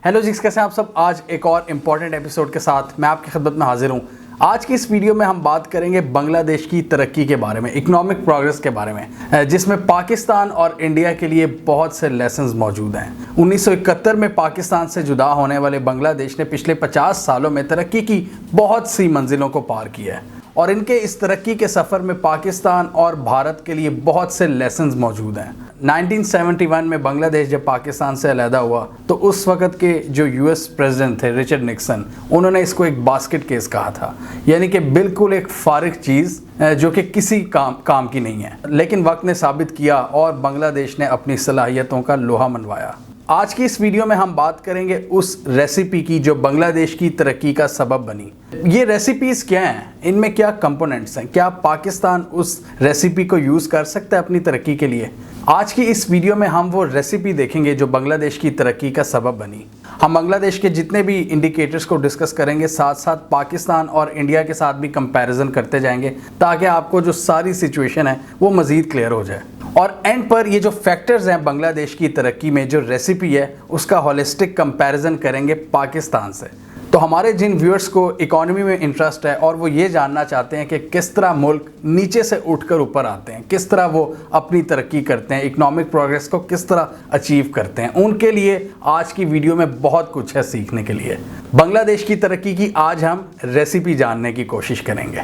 Hello जी, कैसे हैं आप सब। आज एक और इम्पॉर्टेंट एपिसोड के साथ मैं आपकी खिदमत में हाजिर हूं। आज की इस वीडियो में हम बात करेंगे बांग्लादेश की तरक्की के बारे में, इकोनॉमिक प्रोग्रेस के बारे में, जिसमें पाकिस्तान और इंडिया के लिए बहुत से लेसन्स मौजूद हैं। 1971 में पाकिस्तान से जुदा होने वाले बांग्लादेश ने पिछले 50 सालों में तरक्की की बहुत सी मंजिलों को पार किया है और इनके इस तरक्की के सफ़र में पाकिस्तान और भारत के लिए बहुत से लेसन्स मौजूद हैं। 1971 में बांग्लादेश जब पाकिस्तान से अलहदा हुआ तो उस वक़्त के जो यूएस प्रेसिडेंट थे रिचर्ड निक्सन, उन्होंने इसको एक बास्केट केस कहा था, यानी कि बिल्कुल एक फारिग चीज़ जो कि किसी काम की नहीं है। लेकिन वक्त ने साबित किया और बांग्लादेश ने अपनी सलाहियतों का लोहा मनवाया। आज की इस वीडियो में हम बात करेंगे उस रेसिपी की जो बांग्लादेश की तरक्की का सबब बनी। ये रेसिपीज़ क्या हैं, इनमें क्या कंपोनेंट्स हैं, क्या पाकिस्तान उस रेसिपी को यूज़ कर सकता है अपनी तरक्की के लिए। आज की इस वीडियो में हम वो रेसिपी देखेंगे जो बांग्लादेश की तरक्की का सबब बनी। हम बांग्लादेश के जितने भी इंडिकेटर्स को डिस्कस करेंगे, साथ साथ पाकिस्तान और इंडिया के साथ भी कंपैरिजन करते जाएंगे ताकि आपको जो सारी सिचुएशन है वो मज़ीद क्लियर हो जाए। और एंड पर ये जो फैक्टर्स हैं बांग्लादेश की तरक्की में, जो रेसिपी है उसका होलिस्टिक कंपैरिजन करेंगे पाकिस्तान से। तो हमारे जिन व्यूअर्स को इकोनॉमी में इंटरेस्ट है और वो ये जानना चाहते हैं कि किस तरह मुल्क नीचे से उठकर ऊपर आते हैं, किस तरह वो अपनी तरक्की करते हैं, इकोनॉमिक प्रोग्रेस को किस तरह अचीव करते हैं, उनके लिए आज की वीडियो में बहुत कुछ है सीखने के लिए। बांग्लादेश की तरक्की की आज हम रेसिपी जानने की कोशिश करेंगे।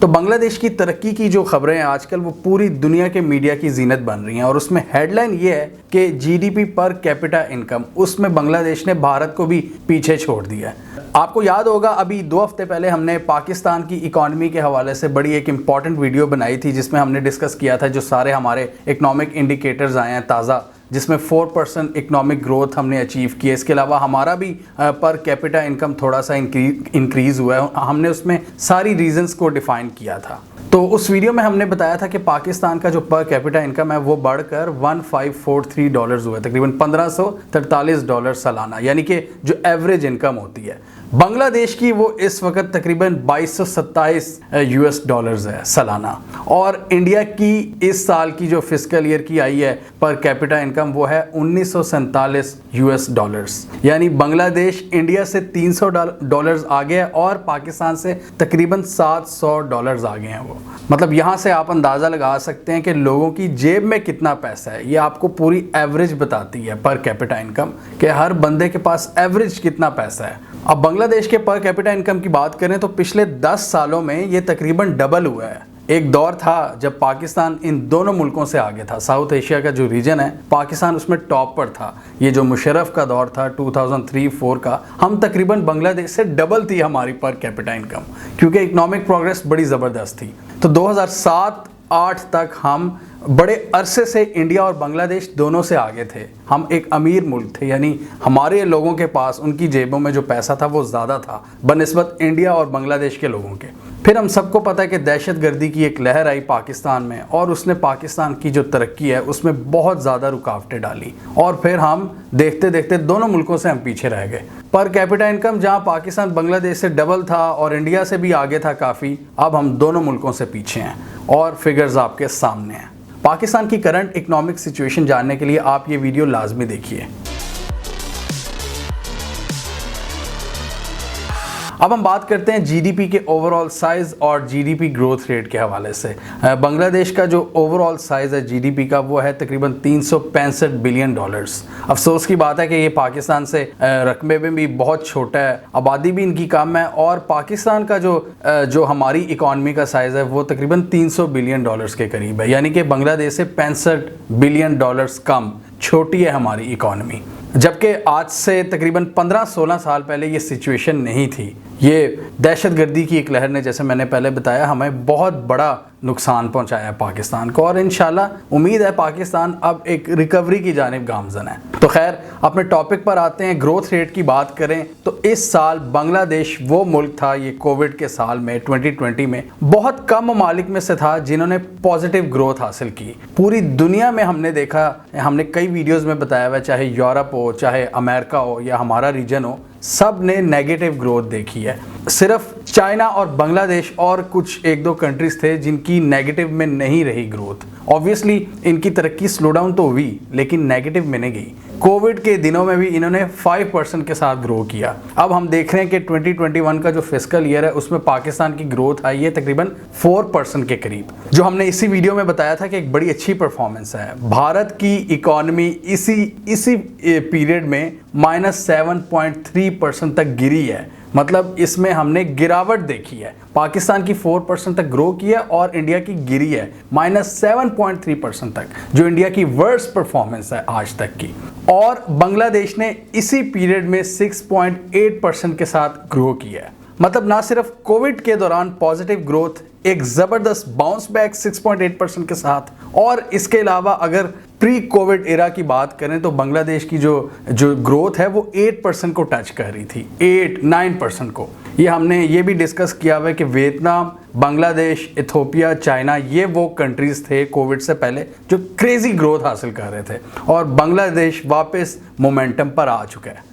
तो बांग्लादेश की तरक्की की जो खबरें हैं आजकल वो पूरी दुनिया के मीडिया की जीनत बन रही हैं और उसमें हेडलाइन ये है कि जीडीपी पर कैपिटा इनकम, उसमें बांग्लादेश ने भारत को भी पीछे छोड़ दिया है। आपको याद होगा अभी 2 हफ्ते पहले हमने पाकिस्तान की इकॉनमी के हवाले से बड़ी एक इम्पॉर्टेंट वीडियो बनाई थी जिसमें हमने डिस्कस किया था जो सारे हमारे इकोनॉमिक इंडिकेटर्स आए हैं ताज़ा, जिसमें 4% इकोनॉमिक ग्रोथ हमने अचीव की है। इसके अलावा हमारा भी पर कैपिटा इनकम थोड़ा सा इंक्रीज़ हुआ है। हमने उसमें सारी रीजंस को डिफ़ाइन किया था। तो उस वीडियो में हमने बताया था कि पाकिस्तान का जो पर कैपिटा इनकम है वो बढ़कर $1543 हुआ है, तकरीबन $1543 सालाना, यानी कि जो एवरेज इनकम होती है। बांग्लादेश की वो इस वक्त तकरीबन $2227 है सालाना। और इंडिया की इस साल की जो फिस्कल ईयर की आई है पर कैपिटा इनकम वो है $1947, यानी बांग्लादेश इंडिया से $300 आगे है और पाकिस्तान से तकरीबन $700 आगे हैं वो। मतलब यहाँ से आप अंदाज़ा लगा सकते हैं कि लोगों की जेब में कितना पैसा है। ये आपको पूरी एवरेज बताती है पर कैपिटा इनकम कि हर बंदे के पास एवरेज कितना पैसा है। अब बांग्लादेश के पर कैपिटा इनकम की बात करें तो पिछले 10 सालों में ये तकरीबन डबल हुआ है। एक दौर था जब पाकिस्तान इन दोनों मुल्कों से आगे था। साउथ एशिया का जो रीजन है पाकिस्तान उसमें टॉप पर था। ये जो मुशर्रफ का दौर था 2003-4 का, हम तकरीबन बांग्लादेश से डबल थी हमारी पर कैपिटा इनकम, क्योंकि इकोनॉमिक प्रोग्रेस बड़ी ज़बरदस्त थी। तो 2007-8 तक हम बड़े अरसे से इंडिया और बांग्लादेश दोनों से आगे थे। हम एक अमीर मुल्क थे, यानी हमारे लोगों के पास उनकी जेबों में जो पैसा था वो ज़्यादा था बनिस्बत इंडिया और बांग्लादेश के लोगों के। फिर हम सबको पता है कि दहशतगर्दी की एक लहर आई पाकिस्तान में और उसने पाकिस्तान की जो तरक्की है उसमें बहुत ज़्यादा रुकावटें डाली और फिर हम देखते देखते दोनों मुल्कों से हम पीछे रह गए। पर कैपिटा इनकम जहां पाकिस्तान बांग्लादेश से डबल था और इंडिया से भी आगे था काफ़ी, अब हम दोनों मुल्कों से पीछे हैं और फिगर्स आपके सामने हैं। पाकिस्तान की करंट इकोनॉमिक सिचुएशन जानने के लिए आप ये वीडियो लाजमी देखिए। अब हम बात करते हैं जीडीपी के ओवरऑल साइज़ और जीडीपी ग्रोथ रेट के हवाले से। बांग्लादेश का जो ओवरऑल साइज़ है जीडीपी का वो है तकरीबन $365 बिलियन। अफसोस की बात है कि ये पाकिस्तान से रकबे में भी बहुत छोटा है, आबादी भी इनकी कम है और पाकिस्तान का जो हमारी इकॉनमी का साइज़ है वो तकरीबन $300 बिलियन के करीब है, यानी कि बांग्लादेश से $65 बिलियन कम छोटी है हमारी इकॉनमी। जबकि आज से तकरीबन 15-16 साल पहले ये सिचुएशन नहीं थी। ये दहशतगर्दी की एक लहर ने, जैसे मैंने पहले बताया, हमें बहुत बड़ा नुकसान पहुंचाया है पाकिस्तान को और इंशाल्लाह उम्मीद है पाकिस्तान अब एक रिकवरी की जानिब गामज़न है। तो खैर अपने टॉपिक पर आते हैं। ग्रोथ रेट की बात करें तो इस साल बांग्लादेश वो मुल्क था, ये कोविड के साल में 2020 में बहुत कम ममालिक में से था जिन्होंने पॉजिटिव ग्रोथ हासिल की। पूरी दुनिया में हमने देखा, हमने कई वीडियोज़ में बताया हुआ, चाहे यूरोप हो, चाहे अमेरिका हो या हमारा रीजन हो, सब ने नेगेटिव ग्रोथ देखी है। सिर्फ चाइना और बांग्लादेश और कुछ एक दो कंट्रीज थे जिनकी नेगेटिव में नहीं रही ग्रोथ। ऑब्वियसली इनकी तरक्की स्लो डाउन तो हुई लेकिन नेगेटिव में नहीं गई। कोविड के दिनों में भी इन्होंने 5% के साथ ग्रो किया। अब हम देख रहे हैं कि 2021 का जो फिस्कल ईयर है उसमें पाकिस्तान की ग्रोथ आई है तकरीबन 4% के करीब, जो हमने इसी वीडियो में बताया था कि एक बड़ी अच्छी परफॉर्मेंस है। भारत की इकॉनमी इसी पीरियड में -7.3% तक गिरी है, मतलब इसमें हमने गिरावट देखी है। पाकिस्तान की 4% तक ग्रो की है और इंडिया की गिरी है -7.3% तक, जो इंडिया की वर्स्ट परफॉर्मेंस है आज तक की। और बांग्लादेश ने इसी पीरियड में 6.8% के साथ ग्रो किया है। मतलब ना सिर्फ कोविड के दौरान पॉजिटिव ग्रोथ, एक जबरदस्त बाउंस बैक 6.8% के साथ, और इसके अलावा अगर प्री कोविड एरा की बात करें तो बांग्लादेश की जो ग्रोथ है वो 8% को टच कर रही थी, 8-9% को। ये हमने ये भी डिस्कस किया हुआ है कि वियतनाम, बांग्लादेश, इथोपिया, चाइना, ये वो कंट्रीज थे कोविड से पहले जो क्रेजी ग्रोथ हासिल कर रहे थे, और बांग्लादेश वापस मोमेंटम पर आ चुका है।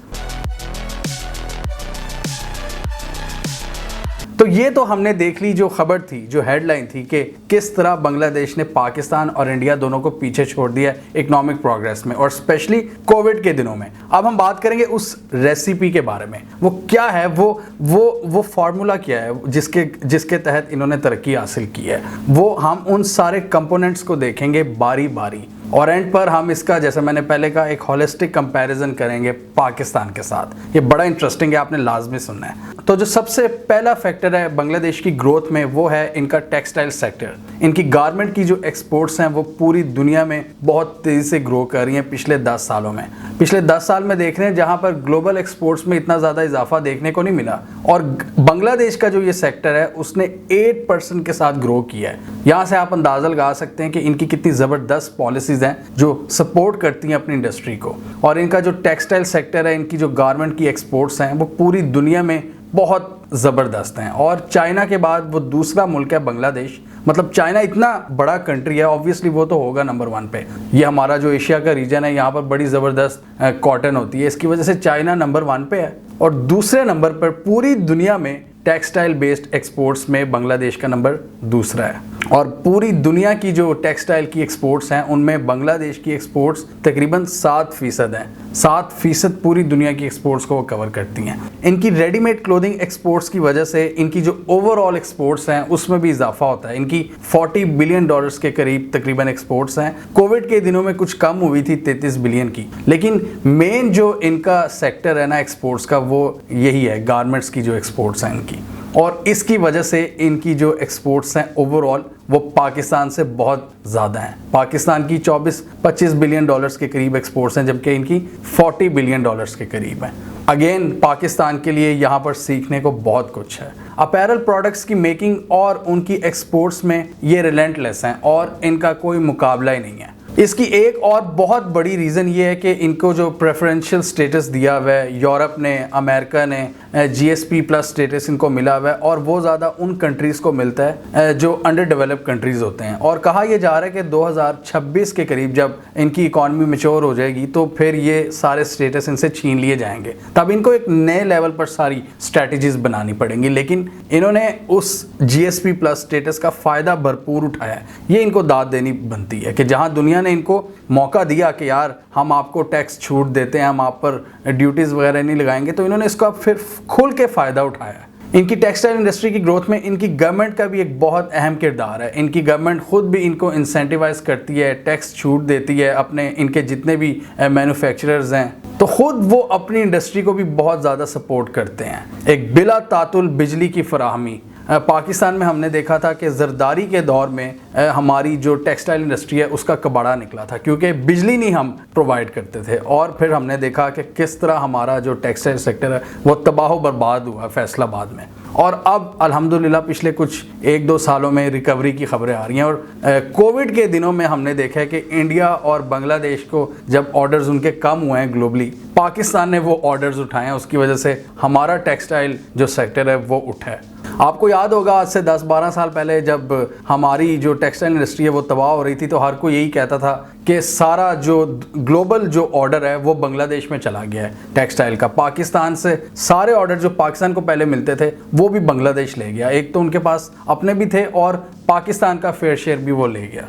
तो ये तो हमने देख ली जो खबर थी, जो हेडलाइन थी कि किस तरह बांग्लादेश ने पाकिस्तान और इंडिया दोनों को पीछे छोड़ दिया इकोनॉमिक प्रोग्रेस में, और स्पेशली कोविड के दिनों में। अब हम बात करेंगे उस रेसिपी के बारे में। वो क्या है, वो फार्मूला क्या है जिसके तहत इन्होंने तरक्की हासिल की है। वो हम उन सारे कंपोनेंट्स को देखेंगे बारी बारी, और एंड पर हम इसका, जैसे मैंने पहले कहा, एक होलिस्टिक कंपैरिजन करेंगे पाकिस्तान के साथ। ये बड़ा इंटरेस्टिंग है, आपने लाजमी सुनना है। तो जो सबसे पहला फैक्टर है बांग्लादेश की ग्रोथ में वो है इनका टेक्सटाइल सेक्टर। इनकी गारमेंट की जो एक्सपोर्ट्स हैं वो पूरी दुनिया में बहुत तेज़ी से ग्रो कर रही हैं पिछले 10 सालों में। पिछले 10 साल में देख रहे हैं जहाँ पर ग्लोबल एक्सपोर्ट्स में इतना ज़्यादा इजाफा देखने को नहीं मिला, और बांग्लादेश का जो ये सेक्टर है उसने 8% के साथ ग्रो किया है। यहाँ से आप अंदाज़ा लगा सकते हैं कि इनकी कितनी ज़बरदस्त पॉलिसीज़ हैं जो सपोर्ट करती हैं अपनी इंडस्ट्री को। और इनका जो टेक्सटाइल सेक्टर है, इनकी जो गारमेंट की एक्सपोर्ट्स हैं वो पूरी दुनिया में बहुत ज़बरदस्त हैं। और चाइना के बाद वो दूसरा मुल्क है बांग्लादेश। मतलब चाइना इतना बड़ा कंट्री है, ऑब्वियसली वो तो होगा नंबर 1 पे। ये हमारा जो एशिया का रीजन है, यहाँ पर बड़ी ज़बरदस्त कॉटन होती है, इसकी वजह से चाइना नंबर 1 पे है। और दूसरे नंबर पर पूरी दुनिया में टेक्सटाइल बेस्ड एक्सपोर्ट्स में बांग्लादेश का नंबर दूसरा है। और पूरी दुनिया की जो टेक्सटाइल की एक्सपोर्ट्स हैं उनमें बांग्लादेश की एक्सपोर्ट्स तकरीबन 7% हैं। 7% पूरी दुनिया की एक्सपोर्ट्स को वो कवर करती हैं। इनकी रेडीमेड क्लोथिंग एक्सपोर्ट्स की वजह से इनकी जो ओवरऑल एक्सपोर्ट्स हैं उसमें भी इजाफा होता है। इनकी $40 बिलियन के करीब तकरीबन एक्सपोर्ट्स हैं। कोविड के दिनों में कुछ कम हुई थी 33 बिलियन की, लेकिन मेन जो इनका सेक्टर है ना एक्सपोर्ट्स का, वो यही है, गारमेंट्स की जो एक्सपोर्ट्स हैं इनकी। और इसकी वजह से इनकी जो एक्सपोर्ट्स हैं ओवरऑल वो पाकिस्तान से बहुत ज़्यादा हैं। पाकिस्तान की 24-25 बिलियन डॉलर्स के करीब एक्सपोर्ट्स हैं, जबकि इनकी $40 बिलियन के करीब हैं। अगेन पाकिस्तान के लिए यहाँ पर सीखने को बहुत कुछ है। अपैरल प्रोडक्ट्स की मेकिंग और उनकी एक्सपोर्ट्स में ये रिलेंटलेस हैं और इनका कोई मुकाबला ही नहीं है। इसकी एक और बहुत बड़ी रीज़न ये है कि इनको जो प्रेफरेंशियल स्टेटस दिया हुआ है, यूरोप ने, अमेरिका ने, GSP+ स्टेटस इनको मिला हुआ है, और वो ज़्यादा उन कंट्रीज़ को मिलता है जो अंडर डेवलप्ड कंट्रीज़ होते हैं। और कहा यह जा रहा है कि 2026 के करीब जब इनकी इकॉनमी मैच्योर हो जाएगी तो फिर ये सारे स्टेटस इनसे छीन लिए जाएंगे। तब इनको एक नए लेवल पर सारी स्ट्रैटेजीज बनानी पड़ेंगी, लेकिन इन्होंने उस GSP+ स्टेटस का फ़ायदा भरपूर उठाया है। ये इनको दाद देनी बनती है कि जहाँ दुनिया ने इनको मौका दिया कि यार हम आपको टैक्स छूट देते हैं, हम आप पर ड्यूटीज़ वगैरह नहीं लगाएंगे, तो इन्होंने इसका फिर खुल के फ़ायदा उठाया। इनकी टेक्सटाइल इंडस्ट्री की ग्रोथ में इनकी गवर्नमेंट का भी एक बहुत अहम किरदार है। इनकी गवर्नमेंट खुद भी इनको इंसेंटिवाइज करती है, टैक्स छूट देती है अपने इनके जितने भी मैन्युफैक्चरर्स हैं, तो खुद वो अपनी इंडस्ट्री को भी बहुत ज़्यादा सपोर्ट करते हैं। एक बिला तातुल बिजली की फराहमी, पाकिस्तान में हमने देखा था कि ज़रदारी के दौर में हमारी जो टेक्सटाइल इंडस्ट्री है उसका कबाड़ा निकला था, क्योंकि बिजली नहीं हम प्रोवाइड करते थे। और फिर हमने देखा कि किस तरह हमारा जो टेक्सटाइल सेक्टर है वो तबाह बर्बाद हुआ फैसलाबाद में। और अब अल्हम्दुलिल्लाह पिछले कुछ 1-2 सालों में रिकवरी की खबरें आ रही हैं। और कोविड के दिनों में हमने देखा है कि इंडिया और बांग्लादेश को जब ऑर्डर्स उनके कम हुए हैं ग्लोबली, पाकिस्तान ने वो ऑर्डर्स उठाए हैं, उसकी वजह से हमारा टेक्सटाइल जो सेक्टर है वो उठा है। आपको याद होगा आज से 10-12 साल पहले जब हमारी जो टेक्सटाइल इंडस्ट्री है वो तबाह हो रही थी, तो हर कोई यही कहता था कि सारा जो ग्लोबल जो ऑर्डर है वो बांग्लादेश में चला गया है टेक्सटाइल का। पाकिस्तान से सारे ऑर्डर जो पाकिस्तान को पहले मिलते थे वो भी बांग्लादेश ले गया। एक तो उनके पास अपने भी थे और पाकिस्तान का फेयर शेयर भी वो ले गया।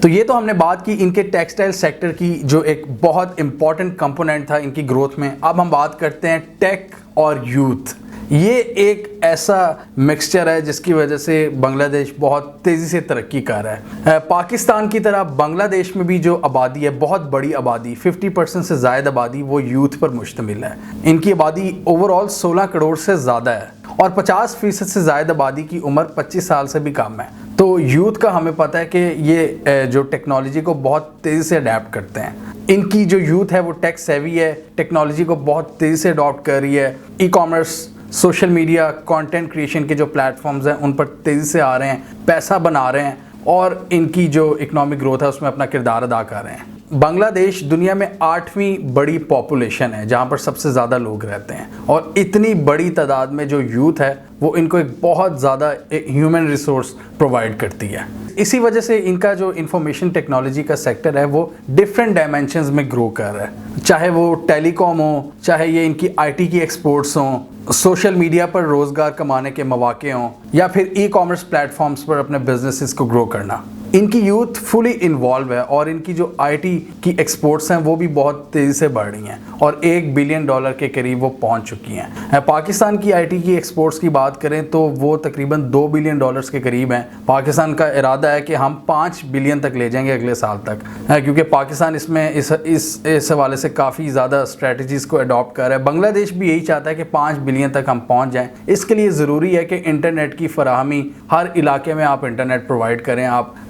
तो ये तो हमने बात की इनके टेक्सटाइल सेक्टर की, जो एक बहुत इंपॉर्टेंट कंपोनेंट था इनकी ग्रोथ में। अब हम बात करते हैं टेक और यूथ। ये एक ऐसा मिक्सचर है जिसकी वजह से बांग्लादेश बहुत तेज़ी से तरक्की कर रहा है। पाकिस्तान की तरह बांग्लादेश में भी जो आबादी है, बहुत बड़ी आबादी, 50% से ज़्यादा आबादी वो यूथ पर मुश्तमिल है। इनकी आबादी ओवरऑल 16 करोड़ से ज़्यादा है और 50% से ज़्यादा आबादी की उम्र 25 साल से भी कम है। तो यूथ का हमें पता है कि ये जो टेक्नोलॉजी को बहुत तेज़ी से अडेप्ट करते हैं। इनकी जो यूथ है वो टेक सेवी है, टेक्नोलॉजी को बहुत तेज़ी से अडॉप्ट कर रही है। E commerce, social media, content creation के जो प्लेटफॉर्म्स हैं उन पर तेज़ी से आ रहे हैं, पैसा बना रहे हैं और इनकी जो इकोनॉमिक ग्रोथ है उसमें अपना किरदार अदा कर रहे हैं। बांग्लादेश दुनिया में 8वीं बड़ी पॉपुलेशन है जहाँ पर सबसे ज़्यादा लोग रहते हैं और इतनी बड़ी तादाद में जो यूथ है वो इनको एक बहुत ज़्यादा ह्यूमन रिसोर्स प्रोवाइड करती है। इसी वजह से इनका जो इंफॉर्मेशन टेक्नोलॉजी का सेक्टर है वो डिफरेंट डायमेंशंस में ग्रो कर रहा है, चाहे वो टेलीकॉम हो, चाहे ये इनकी आईटी की एक्सपोर्ट्स हों, सोशल मीडिया पर रोज़गार कमाने के मौके हों, या फिर ई कॉमर्स प्लेटफॉर्म्स पर अपने बिजनेसेस को ग्रो करना। इनकी यूथ फुली इन्वॉल्व है और इनकी जो आईटी की एक्सपोर्ट्स हैं वो भी बहुत तेज़ी से बढ़ रही हैं और $1 बिलियन के करीब वो पहुंच चुकी हैं। पाकिस्तान की आईटी की एक्सपोर्ट्स की बात करें तो वो तकरीबन $2 बिलियन के करीब हैं। पाकिस्तान का इरादा है कि हम 5 बिलियन तक ले जाएंगे अगले साल तक, क्योंकि पाकिस्तान इसमें इस हवाले से काफ़ी ज़्यादा स्ट्रेटजीज़ को अडॉप्ट कर रहा है। बांग्लादेश भी यही चाहता है कि 5 बिलियन तक हम पहुँच जाएँ। इसके लिए ज़रूरी है कि इंटरनेट की फराहमी हर इलाके में आप इंटरनेट प्रोवाइड करें।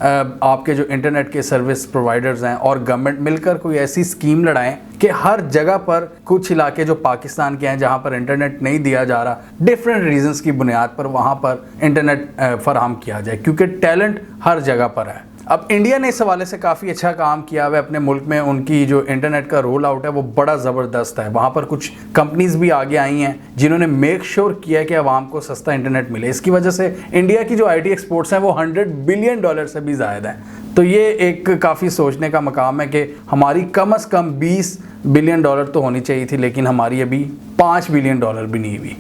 आपके जो इंटरनेट के सर्विस प्रोवाइडर्स हैं और गवर्नमेंट मिलकर कोई ऐसी स्कीम लड़ाएं कि हर जगह पर, कुछ इलाके जो पाकिस्तान के हैं जहां पर इंटरनेट नहीं दिया जा रहा, डिफरेंट रीजंस की बुनियाद पर वहां पर इंटरनेट फराहम किया जाए, क्योंकि टैलेंट हर जगह पर है। अब इंडिया ने इस हवाले से काफ़ी अच्छा काम किया हुआ है अपने मुल्क में। उनकी जो इंटरनेट का रोल आउट है वो बड़ा ज़बरदस्त है। वहाँ पर कुछ कंपनीज भी आगे आई हैं जिन्होंने मेक श्योर किया कि आवाम को सस्ता इंटरनेट मिले। इसकी वजह से इंडिया की जो आईटी एक्सपोर्ट्स हैं वो $100 बिलियन से भी ज़्यादा हैं। तो ये एक काफ़ी सोचने का मकाम है कि हमारी कम से कम $20 बिलियन तो होनी चाहिए थी, लेकिन हमारी अभी $5 बिलियन भी नहीं हुई।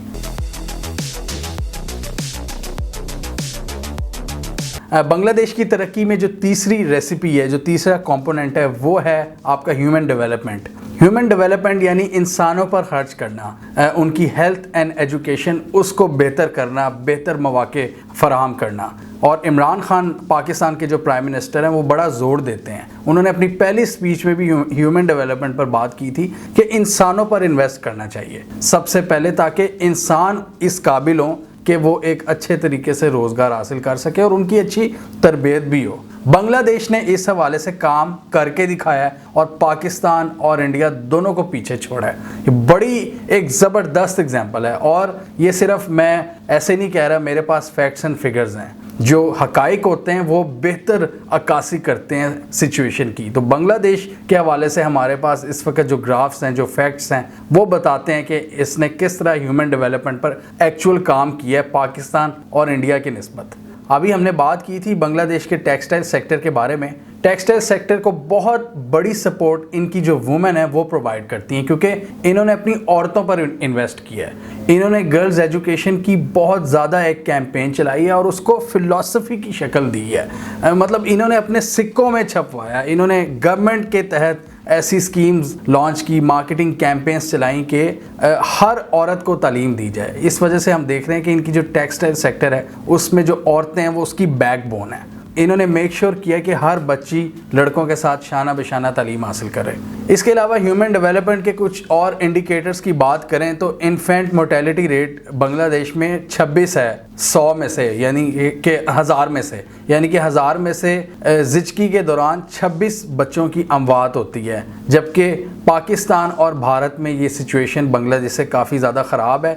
बांग्लादेश की तरक्की में जो तीसरी रेसिपी है, जो तीसरा कंपोनेंट है, वो है आपका ह्यूमन डेवलपमेंट। ह्यूमन डेवलपमेंट यानी इंसानों पर खर्च करना, उनकी हेल्थ एंड एजुकेशन उसको बेहतर करना, बेहतर मौके फराहम करना। और इमरान खान पाकिस्तान के जो प्राइम मिनिस्टर हैं वो बड़ा ज़ोर देते हैं। उन्होंने अपनी पहली स्पीच में भी ह्यूमन डेवलपमेंट पर बात की थी कि इंसानों पर इन्वेस्ट करना चाहिए सबसे पहले, ताकि इंसान इस काबिल हों कि वो एक अच्छे तरीके से रोज़गार हासिल कर सके और उनकी अच्छी तरबियत भी हो। बांग्लादेश ने इस हवाले से काम करके दिखाया है और पाकिस्तान और इंडिया दोनों को पीछे छोड़ा है। ये बड़ी एक ज़बरदस्त एग्जांपल है और ये सिर्फ मैं ऐसे नहीं कह रहा, मेरे पास फैक्ट्स एंड फिगर्स हैं। जो हकाइक होते हैं वो बेहतर अक्कासी करते हैं सिचुएशन की। तो बांग्लादेश के हवाले से हमारे पास इस वक्त जो ग्राफ्स हैं, जो फैक्ट्स हैं, वो बताते हैं कि इसने किस तरह ह्यूमन डेवलपमेंट पर एक्चुअल काम किया है पाकिस्तान और इंडिया की निस्बत। अभी हमने बात की थी बांग्लादेश के टेक्सटाइल सेक्टर के बारे में। टेक्सटाइल सेक्टर को बहुत बड़ी सपोर्ट इनकी जो वुमेन है वो प्रोवाइड करती हैं, क्योंकि इन्होंने अपनी औरतों पर इन्वेस्ट किया है। इन्होंने गर्ल्स एजुकेशन की बहुत ज़्यादा एक कैंपेन चलाई है और उसको फिलॉसफी की शक्ल दी है। मतलब इन्होंने अपने सिक्कों में छपवाया। इन्होंने गवर्नमेंट के तहत ऐसी स्कीम्स लॉन्च की, मार्केटिंग कैंपेन्स चलाई कि हर औरत को तालीम दी जाए। इस वजह से हम देख रहे हैं कि इनकी जो टेक्सटाइल सेक्टर है उसमें जो औरतें हैं वो उसकी बैकबोन है। इन्होंने मेक श्योर किया कि हर बच्ची लड़कों के साथ शाना बेशाना तालीम हासिल करे। इसके अलावा ह्यूमन डेवलपमेंट के कुछ और इंडिकेटर्स की बात करें तो इन्फेंट मोर्टेलिटी रेट बांग्लादेश में 26 है 100 में से, यानी कि 1000 में से, यानी कि 1000 में से ज़िचकी के दौरान 26 बच्चों की अमवात होती है, जबकि पाकिस्तान और भारत में ये सिचुएशन बांग्लादेश से काफ़ी ज़्यादा ख़राब है।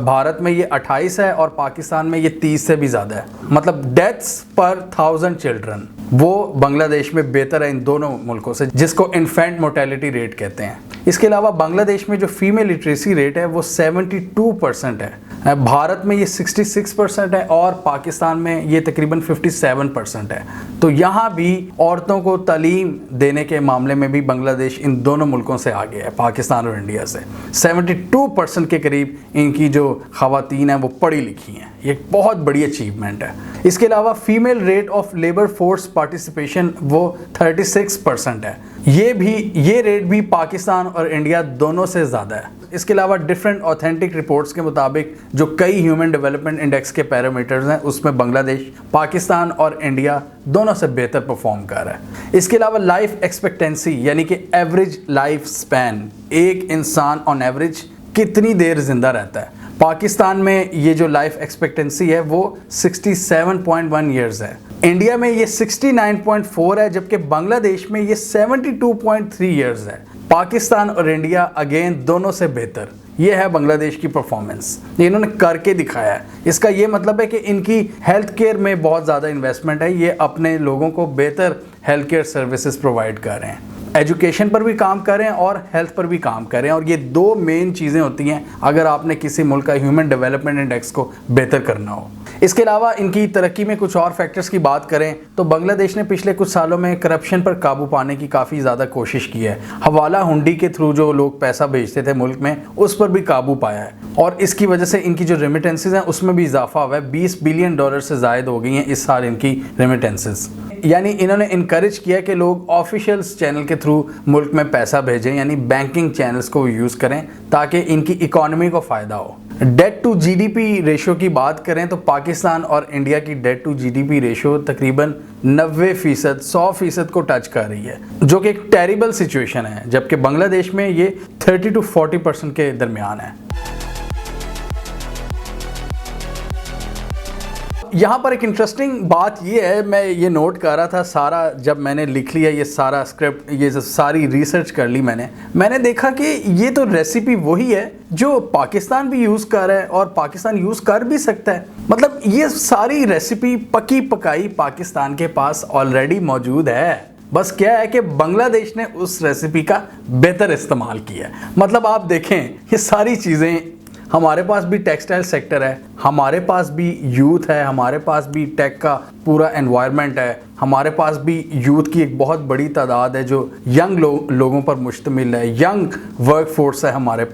भारत में ये 28 है और पाकिस्तान में ये 30 से भी ज़्यादा है। मतलब डेथ्स पर 1000 चिल्ड्रन वो बांग्लादेश में बेहतर है इन दोनों मुल्कों से, जिसको इन्फेंट मोर्टेलिटी रेट कहते हैं। इसके अलावा बांग्लादेश में जो फीमेल लिटरेसी रेट है वो 72% है। भारत में ये 66% है और पाकिस्तान में ये तकरीबन 57% है। तो यहाँ भी औरतों को तालीम देने के मामले में भी बांग्लादेश इन दोनों मुल्कों से आगे है, पाकिस्तान और इंडिया से। 72% के करीब इनकी जो ख़वातीन हैं वो पढ़ी लिखी हैं। ये एक बहुत बड़ी अचीवमेंट है। इसके अलावा female rate of labour force participation वो 36% है। ये रेट भी पाकिस्तान और इंडिया दोनों से ज़्यादा है। इसके अलावा डिफरेंट ऑथेंटिक रिपोर्ट्स के मुताबिक जो कई ह्यूमन डेवलपमेंट इंडेक्स के पैरामीटर्स हैं उसमें बांग्लादेश, पाकिस्तान और इंडिया दोनों से बेहतर परफॉर्म कर रहा है। इसके अलावा लाइफ एक्सपेक्टेंसी यानी कि एवरेज लाइफ स्पैन, एक इंसान ऑन एवरेज कितनी देर जिंदा रहता है। पाकिस्तान में ये जो लाइफ एक्सपेक्टेंसी है वो 67.1 ईयर्स है। इंडिया में ये 69.4 है, जबकि बांग्लादेश में ये 72.3 ईयर्स है। पाकिस्तान और इंडिया अगेन दोनों से बेहतर। ये है बांग्लादेश की परफॉर्मेंस, ये इन्होंने करके दिखाया है। इसका ये मतलब है कि इनकी हेल्थ केयर में बहुत ज़्यादा इन्वेस्टमेंट है। ये अपने लोगों को बेहतर हेल्थ केयर सर्विसेज प्रोवाइड कर रहे हैं, एजुकेशन पर भी काम करें और हेल्थ पर भी काम करें। और ये दो मेन चीज़ें होती हैं अगर आपने किसी मुल्क का ह्यूमन डेवलपमेंट इंडेक्स को बेहतर करना हो। इसके अलावा इनकी तरक्की में कुछ और फैक्टर्स की बात करें तो बांग्लादेश ने पिछले कुछ सालों में करप्शन पर काबू पाने की काफ़ी ज़्यादा कोशिश की है। हवाला हुंडी के थ्रू जो लोग पैसा भेजते थे मुल्क में, उस पर भी काबू पाया है और इसकी वजह से इनकी जो रेमिटेंसेज हैं उसमें भी इजाफा हुआ है। 20 बिलियन डॉलर से ज़ायद हो गई हैं इस साल इनकी रेमिटेंसेज। यानी इन्होंने इनकरेज किया कि लोग ऑफिशियल्स चैनल के थ्रू मुल्क में पैसा भेजें, यानी बैंकिंग चैनल्स को यूज़ करें ताकि इनकी इकॉनमी को फ़ायदा हो। डेट टू जीडीपी रेशो की बात करें तो पाकिस्तान और इंडिया की डेट टू जीडीपी रेशो तकरीबन 90%, 100% को टच कर रही है, जो कि एक टेरिबल सिचुएशन है। जबकि बांग्लादेश में ये 30 to 40% के दरमियान है। यहाँ पर एक इंटरेस्टिंग बात ये है, मैं ये नोट कर रहा था सारा, जब मैंने लिख लिया ये सारा स्क्रिप्ट, ये सारी रिसर्च कर ली मैंने देखा कि ये तो रेसिपी वही है जो पाकिस्तान भी यूज़ कर रहा है और पाकिस्तान यूज़ कर भी सकता है। मतलब ये सारी रेसिपी पकी पकाई पाकिस्तान के पास ऑलरेडी मौजूद है। बस क्या है कि बांग्लादेश ने उस रेसिपी का बेहतर इस्तेमाल किया है। मतलब आप देखें ये सारी चीज़ें, हमारे पास भी टेक्सटाइल सेक्टर है, हमारे पास भी यूथ है, हमारे पास भी टेक का पूरा एनवायरनमेंट है, हमारे पास भी यूथ की एक बहुत बड़ी तादाद है जो यंग लोगों पर मुश्तमिल है, यंग वर्क फोर्स है हमारे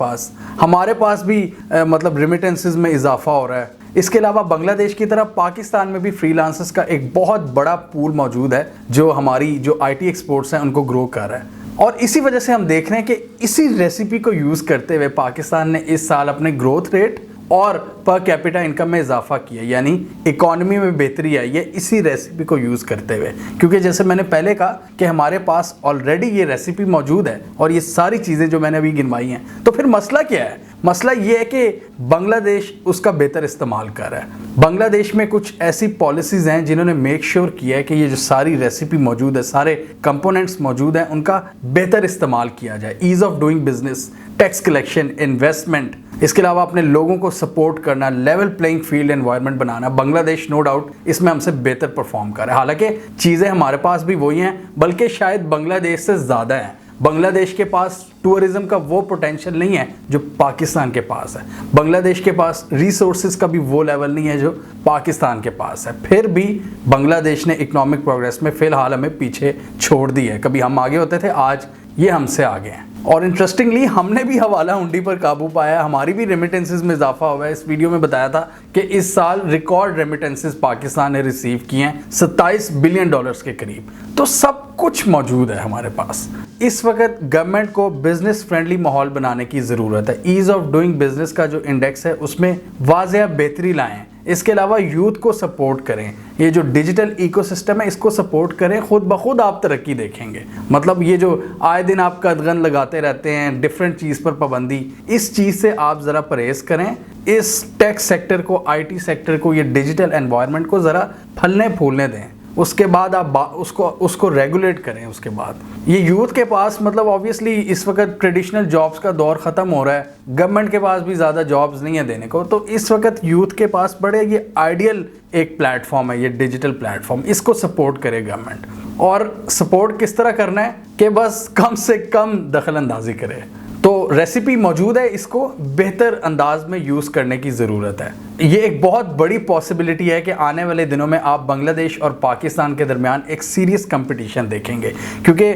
पास भी मतलब रेमिटेंसेस में इजाफा हो रहा है। इसके अलावा बांग्लादेश की तरह पाकिस्तान में भी फ्रीलांसर्स का एक बहुत बड़ा पूल मौजूद है जो हमारी जो आईटी एक्सपोर्ट्स हैं उनको ग्रो कर रहा है। और इसी वजह से हम देख रहे हैं कि इसी रेसिपी को यूज़ करते हुए पाकिस्तान ने इस साल अपने ग्रोथ रेट और पर कैपिटा इनकम में इजाफा किया, यानी इकॉनमी में बेहतरी आई है इसी रेसिपी को यूज़ करते हुए। क्योंकि जैसे मैंने पहले कहा कि हमारे पास ऑलरेडी ये रेसिपी मौजूद है और ये सारी चीज़ें जो मैंने अभी गिनवाई हैं, तो फिर मसला क्या है? मसला ये है कि बांग्लादेश उसका बेहतर इस्तेमाल कर रहा है। बांग्लादेश में कुछ ऐसी पॉलिसीज़ हैं जिन्होंने मेक श्योर किया है कि ये जो सारी रेसिपी मौजूद है, सारे कंपोनेंट्स मौजूद हैं, उनका बेहतर इस्तेमाल किया जाए। Ease of doing business, tax collection, investment, इसके अलावा अपने लोगों को सपोर्ट करना, लेवल प्लेइंग फील्ड एनवायरनमेंट बनाना। बांग्लादेश नो डाउट इसमें हमसे बेहतर परफॉर्म कर रहा है। हालांकि चीज़ें हमारे पास भी वही हैं, बल्कि शायद बांग्लादेश से ज़्यादा हैं। बांग्लादेश के पास टूरिज्म का वो पोटेंशियल नहीं है जो पाकिस्तान के पास है। बांग्लादेश के पास रिसोर्सेज का भी वो लेवल नहीं है जो पाकिस्तान के पास है। फिर भी बांग्लादेश ने इकोनॉमिक प्रोग्रेस में फ़िलहाल हमें पीछे छोड़ दी है। कभी हम आगे होते थे, आज ये हमसे आगे हैं। और इंटरेस्टिंगली हमने भी हवाला हुंडी पर काबू पाया, हमारी भी रेमिटेंसेस में इजाफा हुआ है। इस वीडियो में बताया था कि इस साल रिकॉर्ड रेमिटेंसेस पाकिस्तान ने रिसीव किए हैं 27 बिलियन डॉलर्स के करीब। तो सब कुछ मौजूद है हमारे पास। इस वक्त गवर्नमेंट को बिजनेस फ्रेंडली माहौल बनाने की ज़रूरत है। ईज़ ऑफ डूइंग बिजनेस का जो इंडेक्स है उसमें वाज़ेह बेहतरी लाएं। इसके अलावा यूथ को सपोर्ट करें। ये जो डिजिटल इकोसिस्टम है इसको सपोर्ट करें, खुद ब खुद आप तरक्की देखेंगे। मतलब ये जो आए दिन आप कदगन लगाते रहते हैं डिफरेंट चीज़ पर पाबंदी, इस चीज़ से आप ज़रा परहेज़ करें। इस टेक सेक्टर को, आईटी सेक्टर को, ये डिजिटल एनवायरनमेंट को ज़रा फलने फूलने दें। उसके बाद आप उसको रेगुलेट करें। उसके बाद ये यूथ के पास, मतलब ऑब्वियसली इस वक्त ट्रेडिशनल जॉब्स का दौर ख़त्म हो रहा है, गवर्नमेंट के पास भी ज़्यादा जॉब्स नहीं है देने को, तो इस वक्त यूथ के पास बड़े ये आइडियल एक प्लेटफॉर्म है, ये डिजिटल प्लेटफॉर्म। इसको सपोर्ट करे गवर्नमेंट। और सपोर्ट किस तरह करना है कि बस कम से कम दखल अंदाजी करे। तो रेसिपी मौजूद है, इसको बेहतर अंदाज में यूज़ करने की ज़रूरत है। ये एक बहुत बड़ी पॉसिबिलिटी है कि आने वाले दिनों में आप बांग्लादेश और पाकिस्तान के दरमियान एक सीरियस कंपटीशन देखेंगे, क्योंकि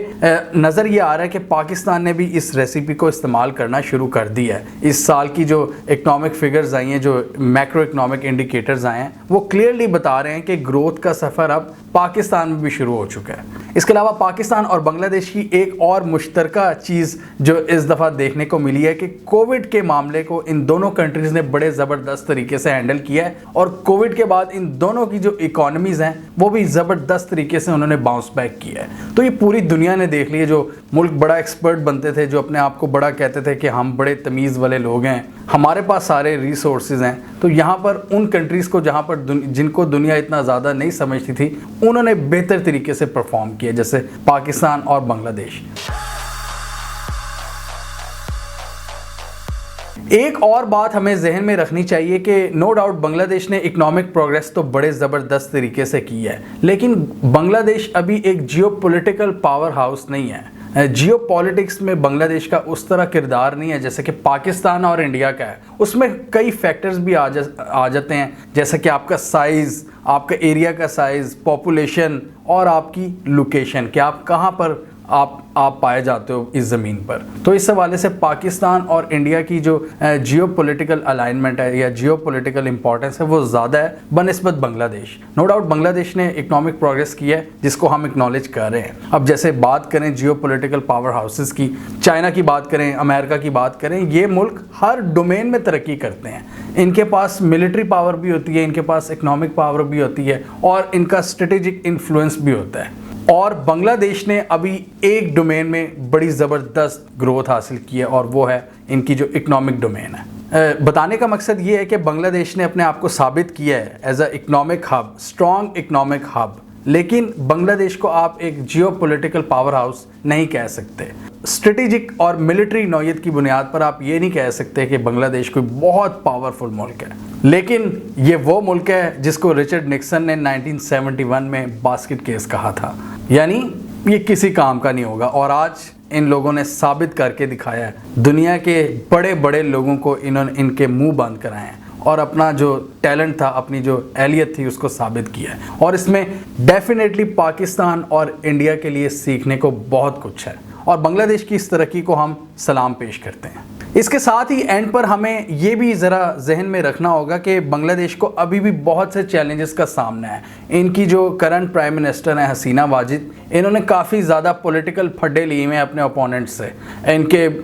नज़र ये आ रहा है कि पाकिस्तान ने भी इस रेसिपी को इस्तेमाल करना शुरू कर दिया है। इस साल की जो इकनॉमिक फिगर्स आई हैं, जो मैक्रो इकनॉमिक इंडिकेटर्स आए हैं, वो क्लियरली बता रहे हैं कि ग्रोथ का सफ़र अब पाकिस्तान में भी शुरू हो चुका है। इसके अलावा पाकिस्तान और बांग्लादेश की एक और मुश्तरका चीज़ जो इस दफ़ा देखने को मिली है कि कोविड के मामले को इन दोनों कंट्रीज़ ने बड़े ज़बरदस्त तरीके से हैंडल किया है, और कोविड के बाद इन दोनों की जो इकोनॉमीज़ हैं वो भी ज़बरदस्त तरीके से उन्होंने बाउंस बैक किया है। तो ये पूरी दुनिया ने देख लिया। जो मुल्क बड़ा एक्सपर्ट बनते थे, जो अपने आप को बड़ा कहते थे कि हम बड़े तमीज़ वाले लोग हैं, हमारे पास सारे रिसोर्सेज हैं, तो यहाँ पर उन कंट्रीज़ को जहाँ पर जिनको दुनिया इतना ज़्यादा नहीं समझती थी, उन्होंने बेहतर तरीके से परफॉर्म किया, जैसे पाकिस्तान और बांग्लादेश। एक और बात हमें जहन में रखनी चाहिए कि नो डाउट बांग्लादेश ने इकोनॉमिक प्रोग्रेस तो बड़े ज़बरदस्त तरीके से की है, लेकिन बांग्लादेश अभी एक जियोपॉलिटिकल पावर हाउस नहीं है। जियोपॉलिटिक्स में बांग्लादेश का उस तरह किरदार नहीं है जैसे कि पाकिस्तान और इंडिया का है। उसमें कई फैक्टर्स भी आ जाते हैं, जैसे कि आपका साइज़, आपका एरिया का साइज़, पॉपुलेशन और आपकी लोकेशन, कि आप कहाँ पर आप पाए जाते हो इस ज़मीन पर। तो इस हवाले से पाकिस्तान और इंडिया की जो जियोपॉलिटिकल अलाइनमेंट है या जियोपॉलिटिकल इंपॉर्टेंस है वो ज़्यादा है बनस्बत बांग्लादेश। नो डाउट बांग्लादेश ने इकोनॉमिक प्रोग्रेस की है जिसको हम एक्नॉलेज कर रहे हैं। अब जैसे बात करें जियोपॉलिटिकल पावर हाउसेस की, चाइना की बात करें, अमेरिका की बात करें, ये मुल्क हर डोमेन में तरक्की करते हैं। इनके पास मिलिट्री पावर भी होती है, इनके पास इकोनॉमिक पावर भी होती है, और इनका स्ट्रेटेजिक इन्फ्लुएंस भी होता है। और बांग्लादेश ने अभी एक डोमेन में बड़ी ज़बरदस्त ग्रोथ हासिल की है, और वो है इनकी जो इकोनॉमिक डोमेन है। बताने का मकसद ये है कि बांग्लादेश ने अपने आप को साबित किया है as a economic hub, strong economic hub, लेकिन बांग्लादेश को आप एक जियोपॉलिटिकल पावर हाउस नहीं कह सकते। स्ट्रेटेजिक और मिलिट्री नौयत की बुनियाद पर आप ये नहीं कह सकते कि बांग्लादेश कोई बहुत पावरफुल मुल्क है, लेकिन ये वो मुल्क है जिसको रिचर्ड निक्सन ने 1971 में बास्केट केस कहा था, यानी ये किसी काम का नहीं होगा। और आज इन लोगों ने साबित करके दिखाया है। दुनिया के बड़े बड़े लोगों को इन्होंने इनके मुंह बंद कराए हैं और अपना जो टैलेंट था, अपनी जो एहलियत थी, उसको साबित किया है। और इसमें डेफिनेटली पाकिस्तान और इंडिया के लिए सीखने को बहुत कुछ है, और बांग्लादेश की इस तरक्की को हम सलाम पेश करते हैं। इसके साथ ही एंड पर हमें ये भी ज़रा जहन में रखना होगा कि बांग्लादेश को अभी भी बहुत से चैलेंजेस का सामना है। इनकी जो करंट प्राइम मिनिस्टर हैं हसीना वाजिद, इन्होंने काफ़ी ज़्यादा पॉलिटिकल फड्डे लिए हुए हैं अपने ओपोनेंट्स से।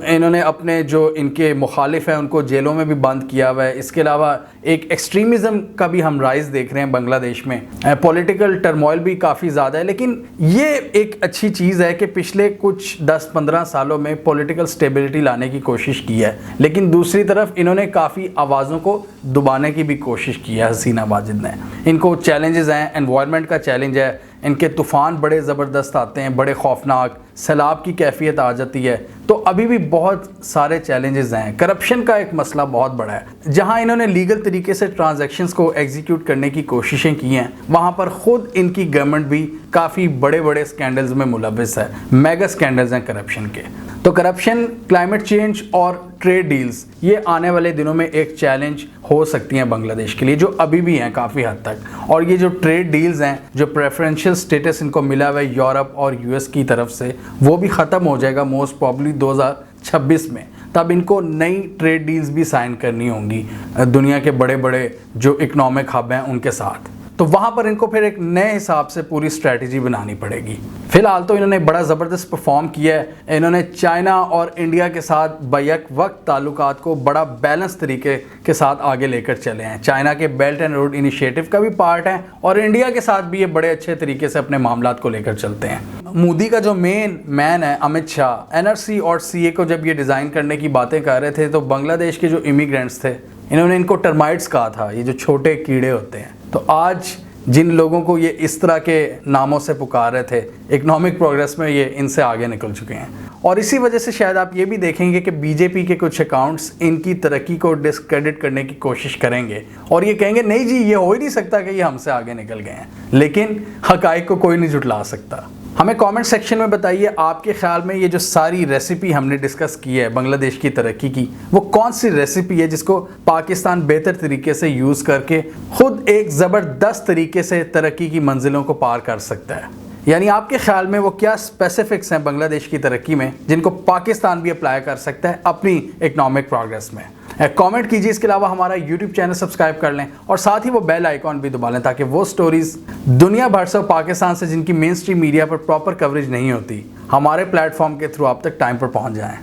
इन्होंने अपने जो इनके मुखालिफ हैं उनको जेलों में भी बंद किया हुआ है। इसके अलावा एक एक्सट्रीमिज़म का भी हम राइज देख रहे हैं बांग्लादेश में। पॉलिटिकल टर्मोइल भी काफ़ी ज़्यादा है, लेकिन ये एक अच्छी चीज़ है कि पिछले कुछ 10-15 सालों में पॉलिटिकल स्टेबिलिटी लाने की कोशिश की है, लेकिन दूसरी तरफ इन्होंने काफ़ी आवाज़ों को दबाने की भी कोशिश की है हसीना वाजिद ने। इनको चैलेंजेस हैं, एनवायरनमेंट का चैलेंज है, इनके तूफ़ान बड़े ज़बरदस्त आते हैं, बड़े खौफनाक, सैलाब की कैफियत आ जाती है। तो अभी भी बहुत सारे चैलेंजेस हैं। करप्शन का एक मसला बहुत बड़ा है। जहां इन्होंने लीगल तरीके से ट्रांजैक्शंस को एग्जीक्यूट करने की कोशिशें की हैं, वहां पर ख़ुद इनकी गवर्नमेंट भी काफ़ी बड़े बड़े स्कैंडल्स में मुलविस है। मेगा स्कैंडल्स हैं करप्शन के। तो करप्शन, क्लाइमेट चेंज और ट्रेड डील्स, ये आने वाले दिनों में एक चैलेंज हो सकती हैं बांग्लादेश के लिए, जो अभी भी हैं काफ़ी हद तक। और ये जो ट्रेड डील्स हैं, जो प्रेफरेंशियल स्टेटस इनको मिला हुआ है यूरोप और यूएस की तरफ से, वो भी ख़त्म हो जाएगा मोस्ट प्रॉब्ली 2026 में। तब इनको नई ट्रेड डील्स भी साइन करनी होंगी दुनिया के बड़े बड़े जो इकोनॉमिक हब हैं उनके साथ। तो वहाँ पर इनको फिर एक नए हिसाब से पूरी स्ट्रैटेजी बनानी पड़ेगी। फिलहाल तो इन्होंने बड़ा ज़बरदस्त परफॉर्म किया है। इन्होंने चाइना और इंडिया के साथ बैक वक्त ताल्लुकात को बड़ा बैलेंस तरीके के साथ आगे लेकर चले हैं। चाइना के बेल्ट एंड रोड इनिशिएटिव का भी पार्ट है, और इंडिया के साथ भी ये बड़े अच्छे तरीके से अपने मामलात को लेकर चलते हैं। मोदी का जो मैन है अमित शाह, एनआरसी और सीए को जब ये डिज़ाइन करने की बातें कर रहे थे, तो बांग्लादेश के जो इमिग्रेंट्स थे, इन्होंने इनको टर्माइट्स कहा था, ये जो छोटे कीड़े होते हैं। तो आज जिन लोगों को ये इस तरह के नामों से पुकार रहे थे, इकोनॉमिक प्रोग्रेस में ये इनसे आगे निकल चुके हैं। और इसी वजह से शायद आप ये भी देखेंगे कि बीजेपी के कुछ अकाउंट्स इनकी तरक्की को डिस्क्रेडिट करने की कोशिश करेंगे, और ये कहेंगे नहीं जी, ये हो ही नहीं सकता कि ये हमसे आगे निकल गए हैं। लेकिन हकाइक को कोई नहीं झुटला सकता। हमें कमेंट सेक्शन में बताइए आपके ख्याल में ये जो सारी रेसिपी हमने डिस्कस की है बांग्लादेश की तरक्की की, वो कौन सी रेसिपी है जिसको पाकिस्तान बेहतर तरीके से यूज़ करके खुद एक ज़बरदस्त तरीके से तरक्की की मंजिलों को पार कर सकता है। यानी आपके ख्याल में वो क्या स्पेसिफिक्स हैं बांग्लादेश की तरक्की में जिनको पाकिस्तान भी अप्लाई कर सकता है अपनी इकनॉमिक प्रोग्रेस में। कमेंट कीजिए। इसके अलावा हमारा यूट्यूब चैनल सब्सक्राइब कर लें और साथ ही वो बेल आइकॉन भी दबा लें ताकि वो स्टोरीज़ दुनिया भर से पाकिस्तान से जिनकी मेन स्ट्रीम मीडिया पर प्रॉपर कवरेज नहीं होती, हमारे प्लेटफॉर्म के थ्रू आप तक टाइम पर पहुंच जाएं।